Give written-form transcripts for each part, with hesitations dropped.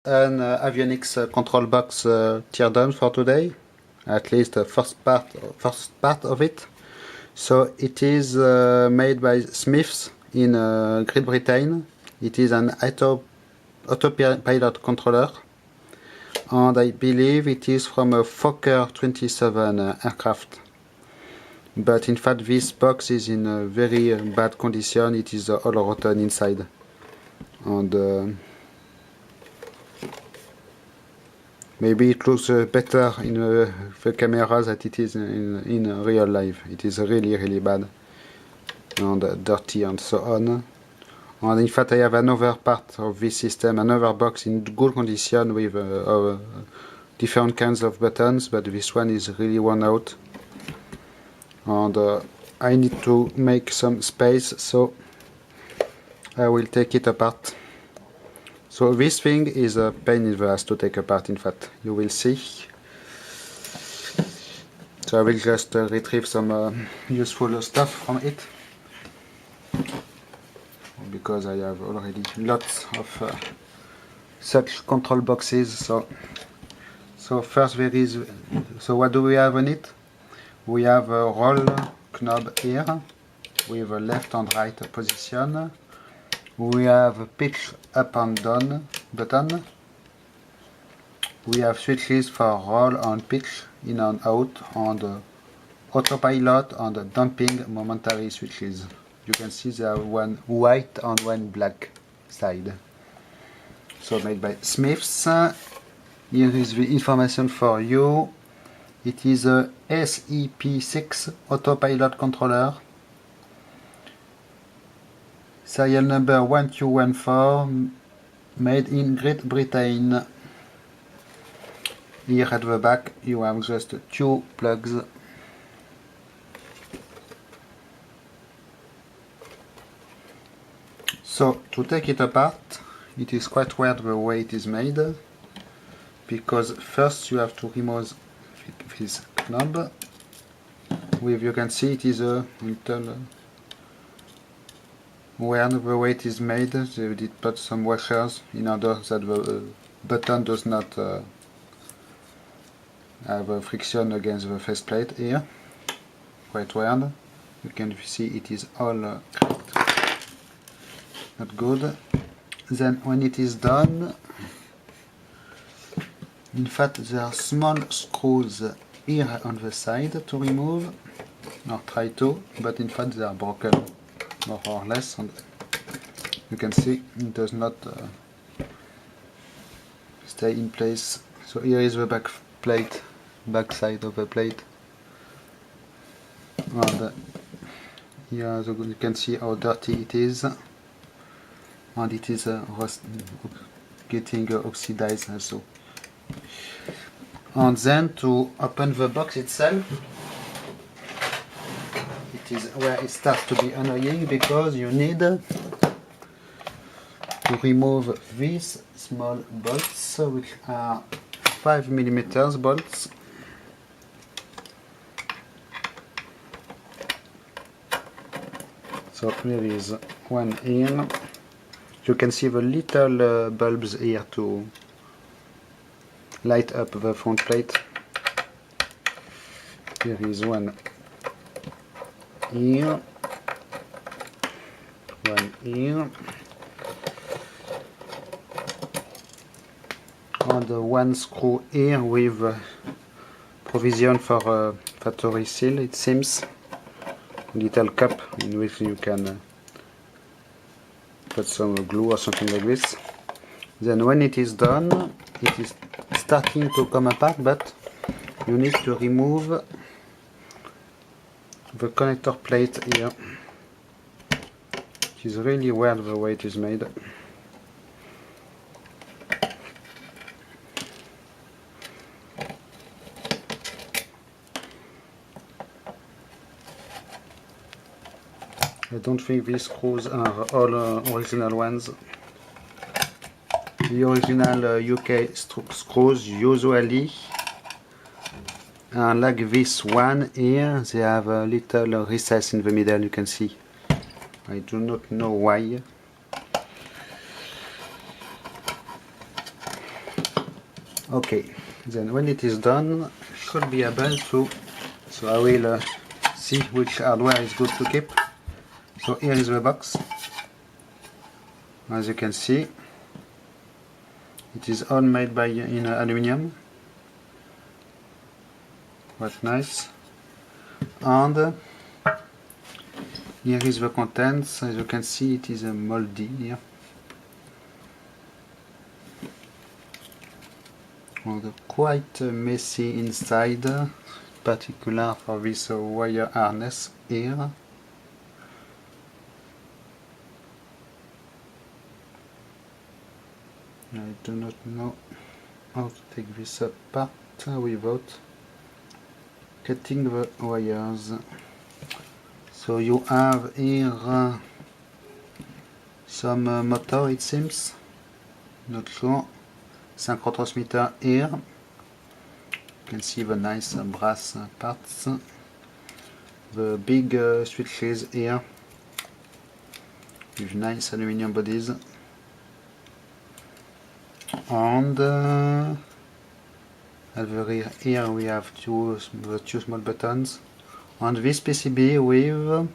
An avionics control box teardown for today, at least the first part of it. So it is made by Smiths in Great Britain. It is an autopilot controller, and I believe it is from a Fokker 27 aircraft. But in fact this box is in a very bad condition. It is all rotten inside, and maybe it looks better in the camera than it is in real life. It is really bad and dirty and so on. And in fact I have another part of this system, another box in good condition with different kinds of buttons, but this one is really worn out. And I need to make some space, so I will take it apart. So this thing is a pain in the ass to take apart, in fact, you will see. So I will just retrieve some useful stuff from it, because I have already lots of such control boxes. So first there is, so what do we have on it? We have a roll knob here with a left and right position. We have a pitch up and down button. We have switches for roll and pitch, in and out, and autopilot and damping momentary switches. You can see there are one white and one black side. So made by Smiths. Here is the information for you. It is a SEP6 autopilot controller. Serial number 1214, made in Great Britain. Here at the back you have just two plugs. So to take it apart, it is quite weird the way it is made, because first you have to remove this knob. With, you can see it is a little weird the way it is made. They did put some washers in order that the button does not have a friction against the faceplate here. Quite weird. You can see it is all cracked. Not good. Then when it is done, in fact there are small screws here on the side to remove, or try to, but in fact they are broken more or less, and you can see it does not stay in place. So here is the back side of the plate, and here you can see how dirty it is, and it is getting oxidized also. And then to open the box itself, it is where it starts to be annoying, because you need to remove these small bolts, which are 5mm bolts. So there is one here. You can see the little bulbs here to light up the front plate. There is one here, one here, and one screw here with provision for a factory seal, it seems. A little cup in which you can put some glue or something like this. Then when it is done, it is starting to come apart, but you need to remove the connector plate here. It is really weird the way it is made. I don't think these screws are all original ones. The original UK screws usually like this one here, they have a little recess in the middle, you can see. I do not know why. Okay, then when it is done, should be able to, so I will see which hardware is good to keep. So here is the box. As you can see, it is all made in aluminium. Quite nice. And here is the contents. As you can see, it is a moldy here. And quite messy inside, particular for this wire harness here. I do not know how to take this apart without cutting the wires. So you have here some motor, it seems, not sure. Synchro transmitter here. You can see the nice brass parts. The big switches here with nice aluminium bodies. And at the rear here we have two small buttons. And this PCB with,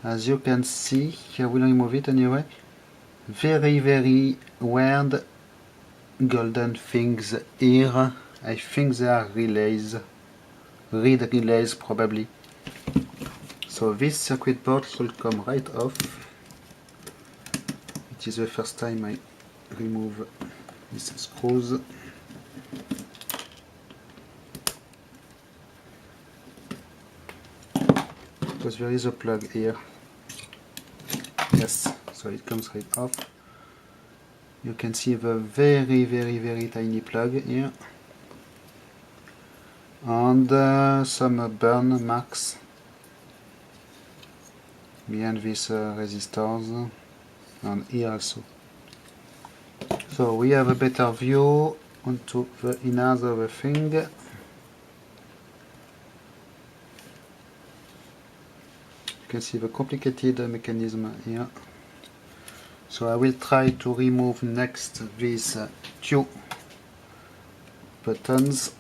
as you can see, I will remove it anyway, very weird golden things here. I think they are relays, read relays probably. So this circuit board should come right off. It is the first time I remove these screws. Because there is a plug here. Yes, so it comes right off. You can see the very tiny plug here. And some burn marks behind these resistors, and here also. So we have a better view onto the innards of the thing. You can see the complicated mechanism here. So I will try to remove next these two buttons.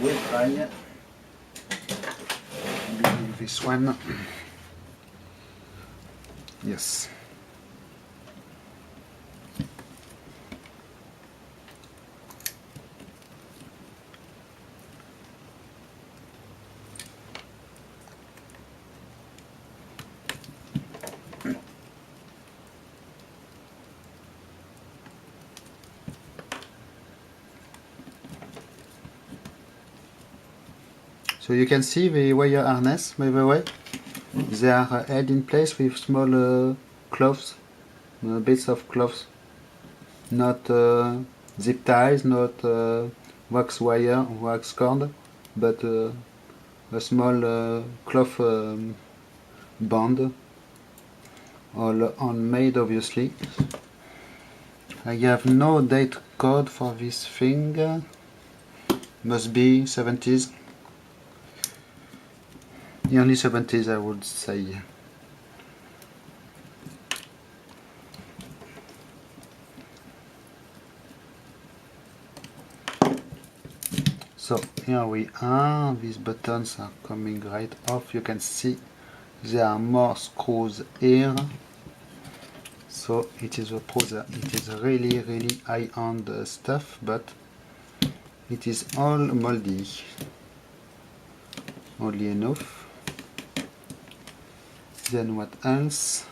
We'll try maybe this one. Yes. So you can see the wire harness, by the way. They are held in place with small cloths, bits of cloths, not zip ties, not wax wire, wax cord, but a small cloth band, all handmade obviously. I have no date code for this thing, must be 70s. Early 70s, I would say. So here we are. These buttons are coming right off. You can see there are more screws here. So it is a it is really high-end stuff, but it is all moldy. Oddly enough. Then what else?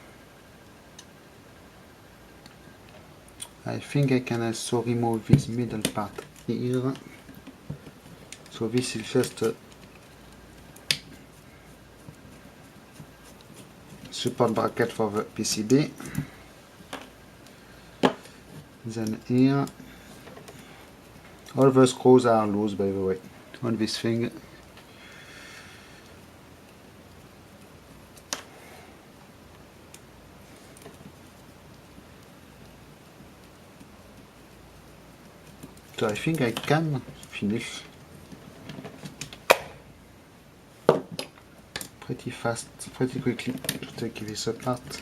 I think I can also remove this middle part here. So this is just a support bracket for the PCB. Then here, all the screws are loose, by the way, on this thing. So I think I can finish pretty fast, pretty quickly to take this apart.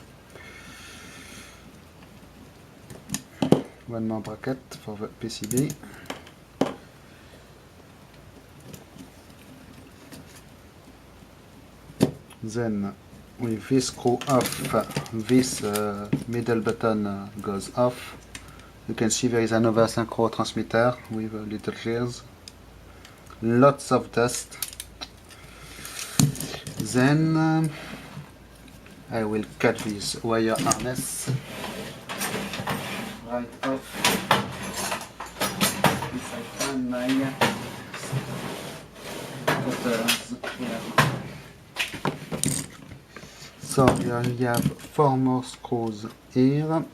one more bracket for the PCB. Then with this screw off, this middle button goes off. You can see there is another synchro transmitter with little gears. Lots of dust. Then I will cut this wire harness right off. If I find my cutters here. So here you have 4 more screws here.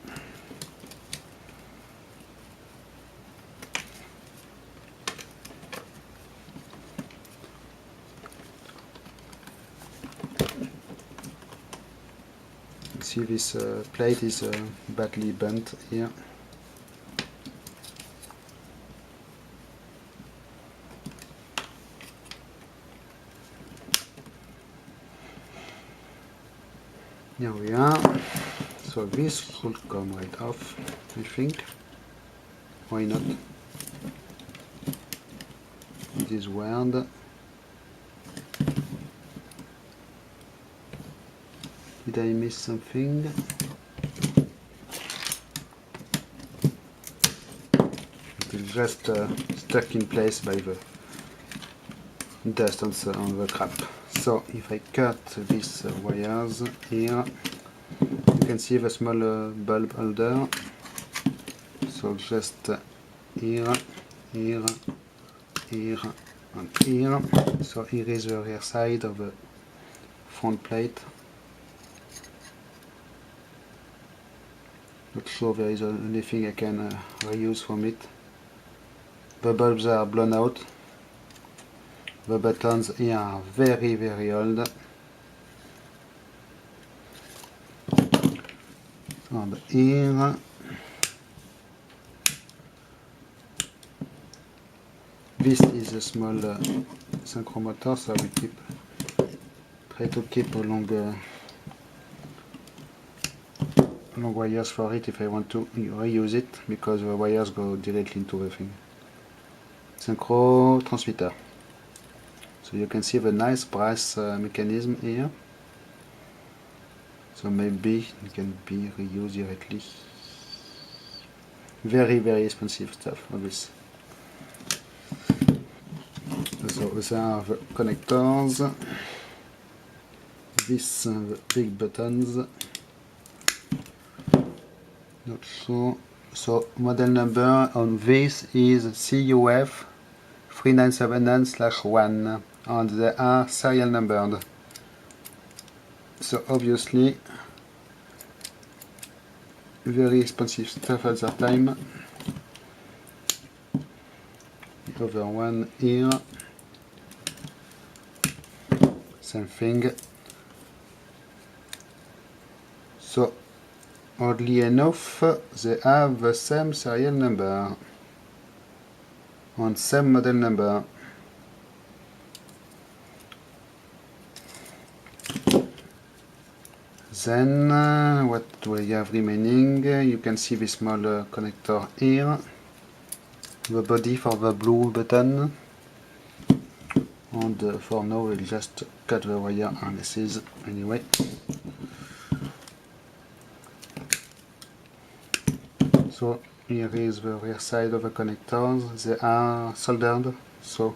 See, this plate is badly bent here. Here we are. So this should come right off, I think. Why not? It is weird. Did I miss something? It is just stuck in place by the dust on the crap. So if I cut these wires here, you can see the small bulb holder. So just here, here, here, and here. So here is the rear side of the front plate. Not sure there is anything I can reuse from it. The bulbs are blown out. The buttons here are very, very old. And here, this is a small synchro motor, so I will try to keep long wires for it if I want to reuse it, because the wires go directly into the thing. Synchro transmitter. So you can see the nice brass mechanism here. So maybe it can be reused directly. Very, very expensive stuff on this. So these are the connectors. These are the big buttons. Not sure. So model number on this is CUF 3979/1, and they are serial numbered. So obviously very expensive stuff at that time. The other one here, same thing. So oddly enough, they have the same serial number and same model number. Then what do we have remaining? You can see the small connector here, the body for the blue button, and for now we'll just cut the wire harnesses anyway. So here is the rear side of the connectors. They are soldered, so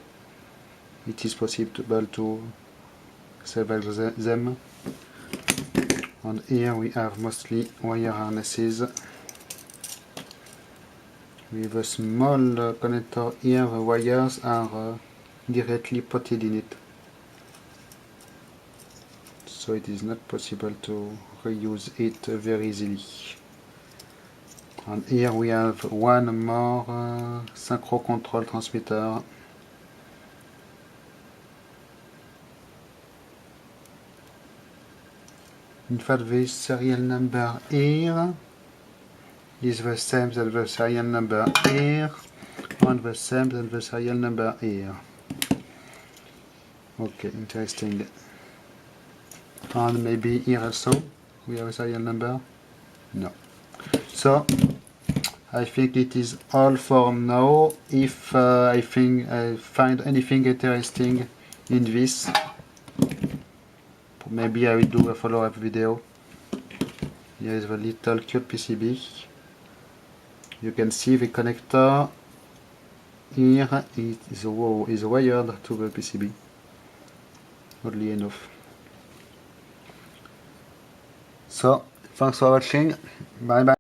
it is possible to salvage them. And here we have mostly wire harnesses. With a small connector here, the wires are directly potted in it. So it is not possible to reuse it very easily. And here we have one more synchro control transmitter. In fact, this serial number here is the same as the serial number here, and the same as the serial number here. Okay, interesting. And maybe here also we have a serial number? No. So I think it is all for now. If I find anything interesting in this, maybe I will do a follow-up video. Here is the little cute PCB. You can see the connector. Here it is wired to the PCB. Oddly enough. So, thanks for watching. Bye bye.